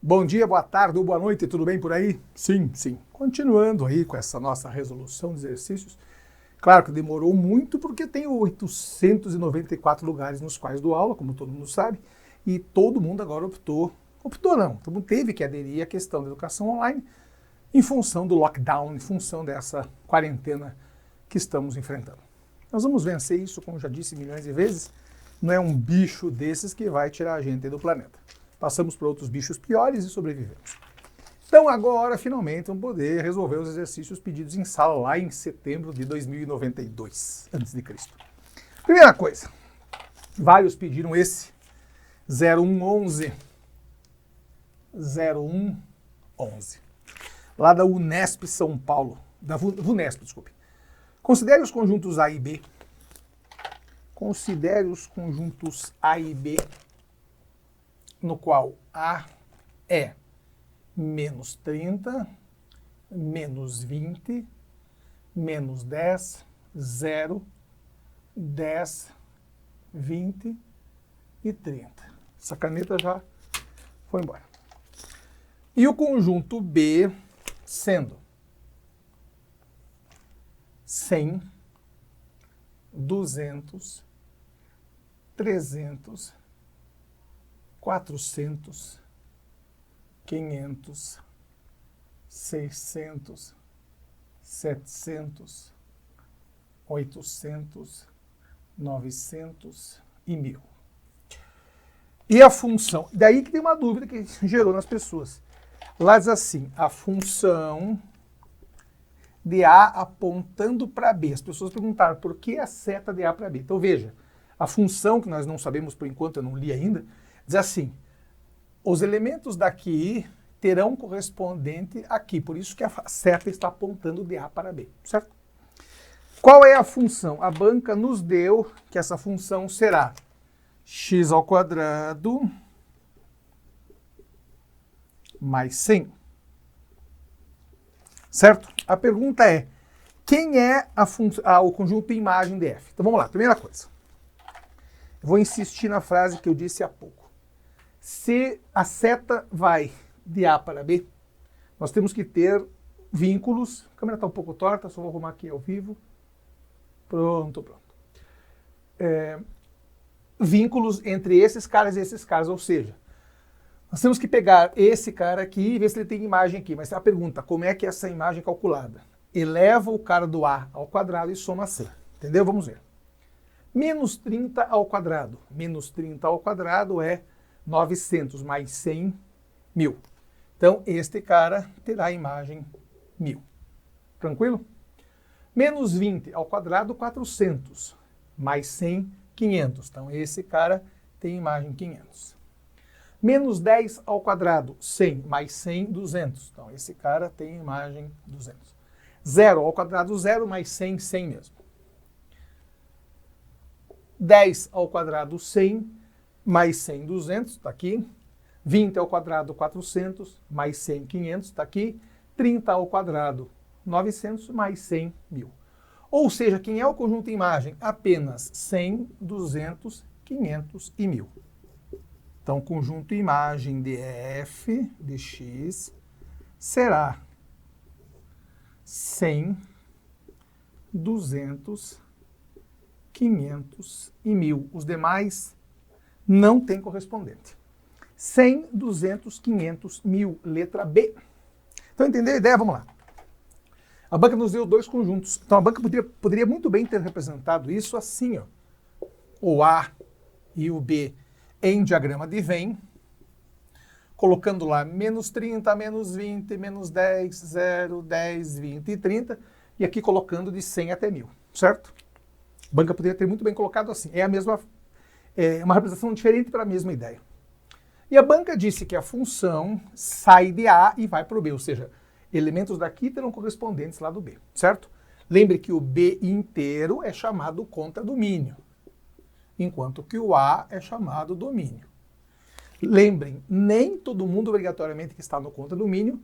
Bom dia, boa tarde ou boa noite, tudo bem por aí? Sim, sim. Continuando aí com essa nossa resolução de exercícios. Claro que demorou muito porque tem 894 lugares nos quais dou aula, como todo mundo sabe, e todo mundo agora optou não, todo mundo teve que aderir à questão da educação online em função do lockdown, em função dessa quarentena que estamos enfrentando. Nós vamos vencer isso, como já disse milhões de vezes, não é um bicho desses que vai tirar a gente do planeta. Passamos por outros bichos piores e sobrevivemos. Então agora, finalmente, vamos poder resolver os exercícios pedidos em sala lá em setembro de 2092, a.C. Primeira coisa, vários pediram esse 0111. 0111. Lá da Unesp São Paulo, da Vunesp, desculpe. Considere os conjuntos A e B. Considere os conjuntos A e B, no qual A é menos 30, menos 20, menos 10, 0, 10, 20 e 30. Essa caneta já foi embora. E o conjunto B sendo 100, 200, 300, 400, 500, 600, 700, 800, 900 e 1000. E a função, daí que tem uma dúvida que gerou nas pessoas. Lá diz assim, a função de A apontando para B. As pessoas perguntaram por que a seta de A para B. Então veja, a função que nós não sabemos por enquanto, eu não li ainda, diz assim, os elementos daqui terão correspondente aqui, por isso que a seta está apontando de A para B, certo? Qual é a função? A banca nos deu que essa função será x ao quadrado mais 100. Certo? A pergunta é, quem é o conjunto imagem de F? Então vamos lá, primeira coisa. Eu vou insistir na frase que eu disse há pouco. Se a seta vai de A para B, nós temos que ter vínculos. A câmera está um pouco torta, só vou arrumar aqui ao vivo. Pronto. Vínculos entre esses caras e esses caras, ou seja, nós temos que pegar esse cara aqui e ver se ele tem imagem aqui. Mas a pergunta, como é que é essa imagem é calculada? Eleva o cara do A ao quadrado e soma C. Entendeu? Vamos ver. Menos 30 ao quadrado. Menos 30 ao quadrado é 900 mais 100, 1000. Então, este cara terá a imagem 1000. Tranquilo? Menos 20 ao quadrado, 400. Mais 100, 500. Então, esse cara tem imagem 500. Menos 10 ao quadrado, 100. Mais 100, 200. Então, esse cara tem imagem 200. 0 ao quadrado, 0. Mais 100, 100 mesmo. 10 ao quadrado, 100. Mais 100, 200. Está aqui. 20 ao quadrado, 400. Mais 100, 500. Está aqui. 30 ao quadrado, 900. Mais 100, 1000. Ou seja, quem é o conjunto imagem? Apenas 100, 200, 500 e 1000. Então, conjunto imagem de F de x será 100, 200, 500 e 1000. Os demais não têm correspondente. 100, 200, 500, 1000. Letra B. Então, entendeu a ideia? Vamos lá. A banca nos deu dois conjuntos. Então, a banca poderia muito bem ter representado isso assim, ó. O A e o B em diagrama de Venn, colocando lá menos 30, menos 20, menos 10, 0, 10, 20 e 30, e aqui colocando de 100 até 1000, certo? A banca poderia ter muito bem colocado assim. É uma representação diferente para a mesma ideia. E a banca disse que a função sai de A e vai para o B, ou seja, elementos daqui terão correspondentes lá do B, certo? Lembre que o B inteiro é chamado contradomínio, enquanto que o A é chamado domínio. Lembrem, nem todo mundo obrigatoriamente que está no contradomínio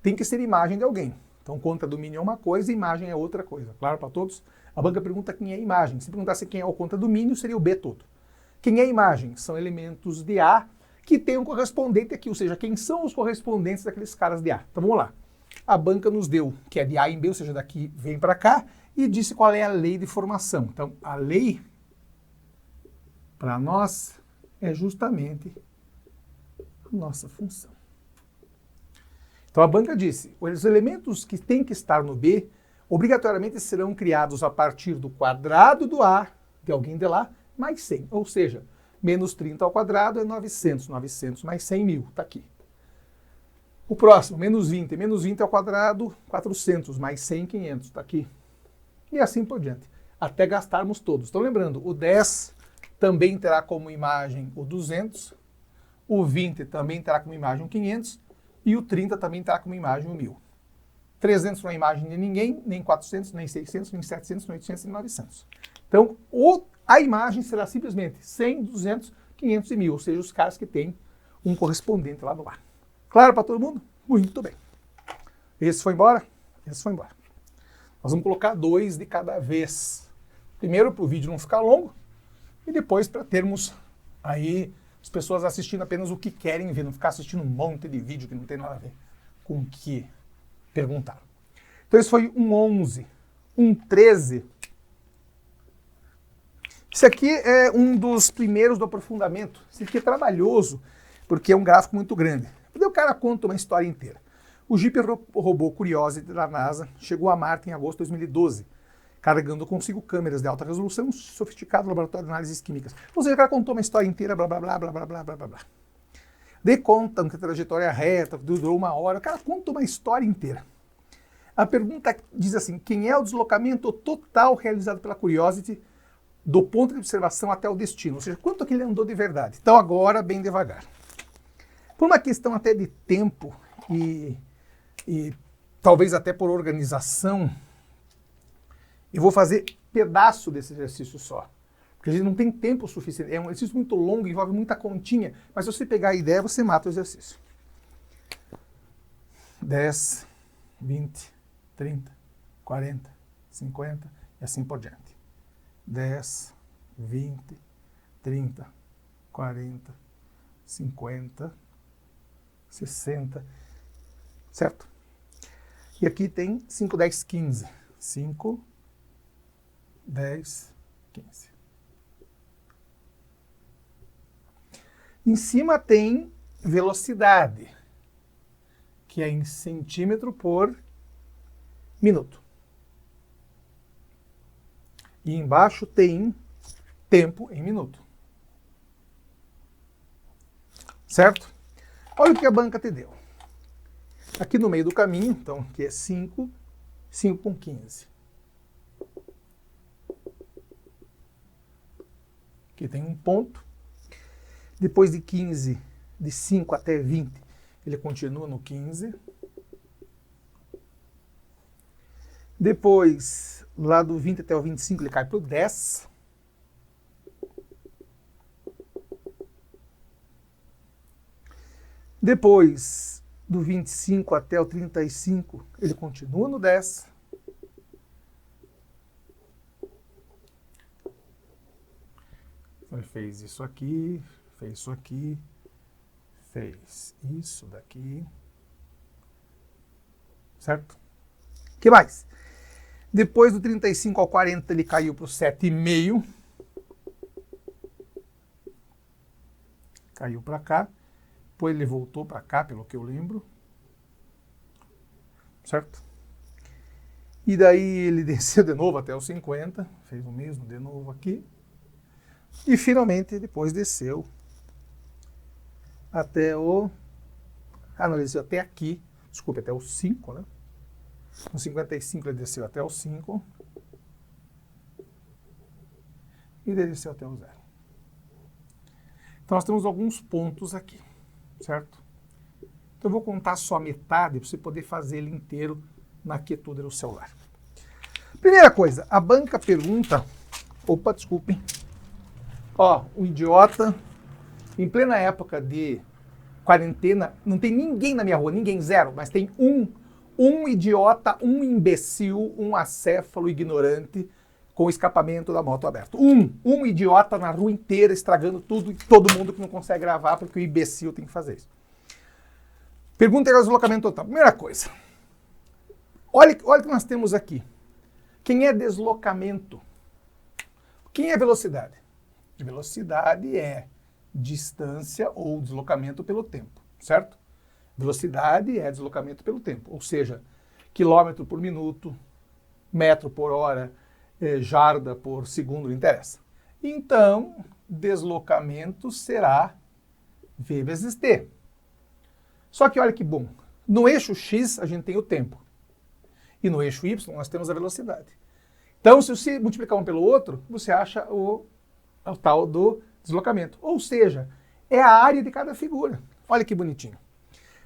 tem que ser imagem de alguém. Então, contradomínio é uma coisa e imagem é outra coisa. Claro para todos? A banca pergunta quem é imagem. Se perguntasse quem é o contradomínio, seria o B todo. Quem é imagem? São elementos de A que tem um correspondente aqui, ou seja, quem são os correspondentes daqueles caras de A. Então vamos lá. A banca nos deu que é de A em B, ou seja, daqui vem para cá, e disse qual é a lei de formação. Então a lei, para nós, é justamente a nossa função. Então a banca disse, os elementos que têm que estar no B, obrigatoriamente serão criados a partir do quadrado do A, de alguém de lá, mais 100. Ou seja, menos 30 ao quadrado é 900. 900 mais 100 mil, está aqui. O próximo, menos 20. Menos 20 ao quadrado, 400. Mais 100, 500, está aqui. E assim por diante, até gastarmos todos. Então lembrando, o 10 também terá como imagem o 200, o 20 também terá como imagem o 500, e o 30 também terá como imagem o 1000. 300 não é imagem de ninguém, nem 400, nem 600, nem 700, nem 800, nem 900. Então, a imagem será simplesmente 100, 200, 500 e 1000, ou seja, os caras que têm um correspondente lá no ar. Claro para todo mundo? Muito bem. Esse foi embora? Esse foi embora. Nós vamos colocar 2 de cada vez. Primeiro, para o vídeo não ficar longo, e depois para termos aí as pessoas assistindo apenas o que querem ver, não ficar assistindo um monte de vídeo que não tem nada a ver com o que perguntaram. Então esse foi um 11, um 13. Esse aqui é um dos primeiros do aprofundamento. Esse aqui é trabalhoso, porque é um gráfico muito grande. Daí o cara conta uma história inteira. O Jeep robô Curiosity da NASA chegou a Marte em agosto de 2012, carregando consigo câmeras de alta resolução, um sofisticado laboratório de análises químicas. Ou seja, o cara contou uma história inteira, blá, blá, blá, blá, blá, blá, blá, blá, blá. Daí contam que a trajetória é reta, durou 1 hora, o cara conta uma história inteira. A pergunta diz assim, quem é o deslocamento total realizado pela Curiosity do ponto de observação até o destino? Ou seja, quanto que ele andou de verdade? Então agora, bem devagar. Por uma questão até de tempo e talvez até por organização, eu vou fazer pedaço desse exercício só. Porque a gente não tem tempo suficiente. É um exercício muito longo, envolve muita continha, mas se você pegar a ideia, você mata o exercício. 10, 20, 30, 40, 50 e assim por diante. 10, 20, 30, 40, 50, 60, certo? E aqui tem 5, 10, 15. 5, 10, 15. Em cima tem velocidade, que é em centímetro por minuto. E embaixo tem tempo em minuto. Certo? Olha o que a banca te deu. Aqui no meio do caminho, então, aqui é 5, 5 com 15. Aqui tem um ponto. Depois de 15, de 5 até 20, ele continua no 15. Depois, lá do 20 até o 25, ele cai para o 10. Depois, do 25 até o 35, ele continua no 10. Ele fez isso aqui, fez isso aqui, fez isso daqui. Certo? O que mais? Depois do 35 ao 40, ele caiu para o 7,5. Caiu para cá. Depois ele voltou para cá, pelo que eu lembro. Certo? E daí ele desceu de novo até os 50. Fez o mesmo de novo aqui. E finalmente depois desceu até o... Ah, não, ele desceu até aqui. Desculpe, até o 5, né? No 55 ele desceu até o 5. E ele desceu até o 0. Então nós temos alguns pontos aqui, certo? Então eu vou contar só metade para você poder fazer ele inteiro na quietude do celular. Primeira coisa, a banca pergunta... Opa, desculpem. Ó, o idiota, em plena época de quarentena, não tem ninguém na minha rua, ninguém, zero, mas tem um idiota, um imbecil, um acéfalo ignorante com o escapamento da moto aberto. Um idiota na rua inteira estragando tudo e todo mundo que não consegue gravar porque o imbecil tem que fazer isso. Pergunta é o deslocamento total. Primeira coisa, olha o que nós temos aqui. Quem é deslocamento? Quem é velocidade? Velocidade é distância ou deslocamento pelo tempo, certo? Velocidade é deslocamento pelo tempo, ou seja, quilômetro por minuto, metro por hora, jarda por segundo, não interessa. Então, deslocamento será V vezes T. Só que olha que bom, no eixo X a gente tem o tempo, e no eixo Y nós temos a velocidade. Então, se você multiplicar um pelo outro, você acha o tal do deslocamento. Ou seja, é a área de cada figura. Olha que bonitinho.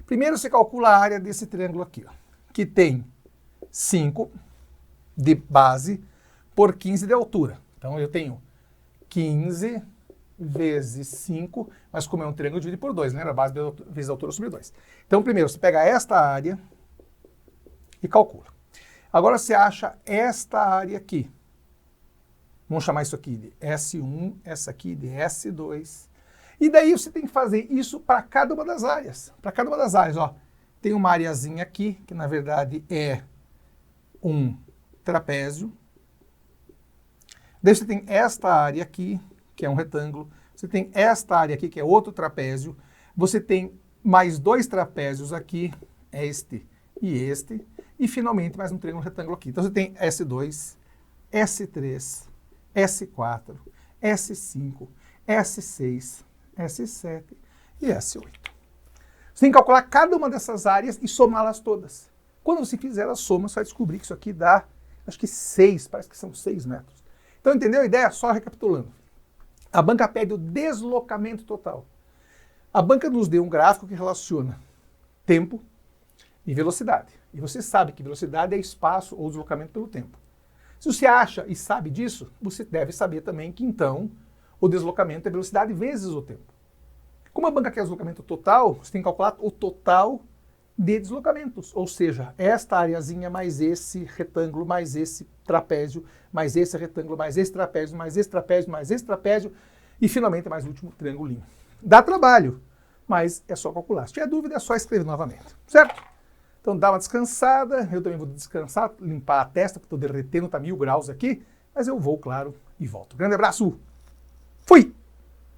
Primeiro você calcula a área desse triângulo aqui, ó, que tem 5 de base por 15 de altura. Então eu tenho 15 vezes 5, mas como é um triângulo, divide por 2, lembra? Base vezes altura sobre 2. Então primeiro você pega esta área e calcula. Agora você acha esta área aqui. Vamos chamar isso aqui de S1, essa aqui de S2. E daí você tem que fazer isso para cada uma das áreas. Para cada uma das áreas, ó. Tem uma areazinha aqui, que na verdade é um trapézio. Daí você tem esta área aqui, que é um retângulo. Você tem esta área aqui, que é outro trapézio. Você tem mais 2 trapézios aqui, este e este. E finalmente mais um triângulo retângulo aqui. Então você tem S2, S3, S4, S5, S6, S7 e S8. Você tem que calcular cada uma dessas áreas e somá-las todas. Quando você fizer a soma, você vai descobrir que isso aqui dá, acho que 6, parece que são 6 metros. Então entendeu a ideia? Só recapitulando. A banca pede o deslocamento total. A banca nos deu um gráfico que relaciona tempo e velocidade. E você sabe que velocidade é espaço ou deslocamento pelo tempo. Se você acha e sabe disso, você deve saber também que então o deslocamento é velocidade vezes o tempo. Como a banca quer deslocamento total, você tem que calcular o total de deslocamentos. Ou seja, esta areazinha mais esse retângulo, mais esse trapézio, mais esse retângulo, mais esse trapézio, mais esse trapézio, mais esse trapézio e finalmente mais o último triangulinho. Dá trabalho, mas é só calcular. Se tiver dúvida, é só escrever novamente, certo? Então dá uma descansada, eu também vou descansar, limpar a testa, porque estou derretendo, está 1000 graus aqui, mas eu vou, claro, e volto. Grande abraço, fui!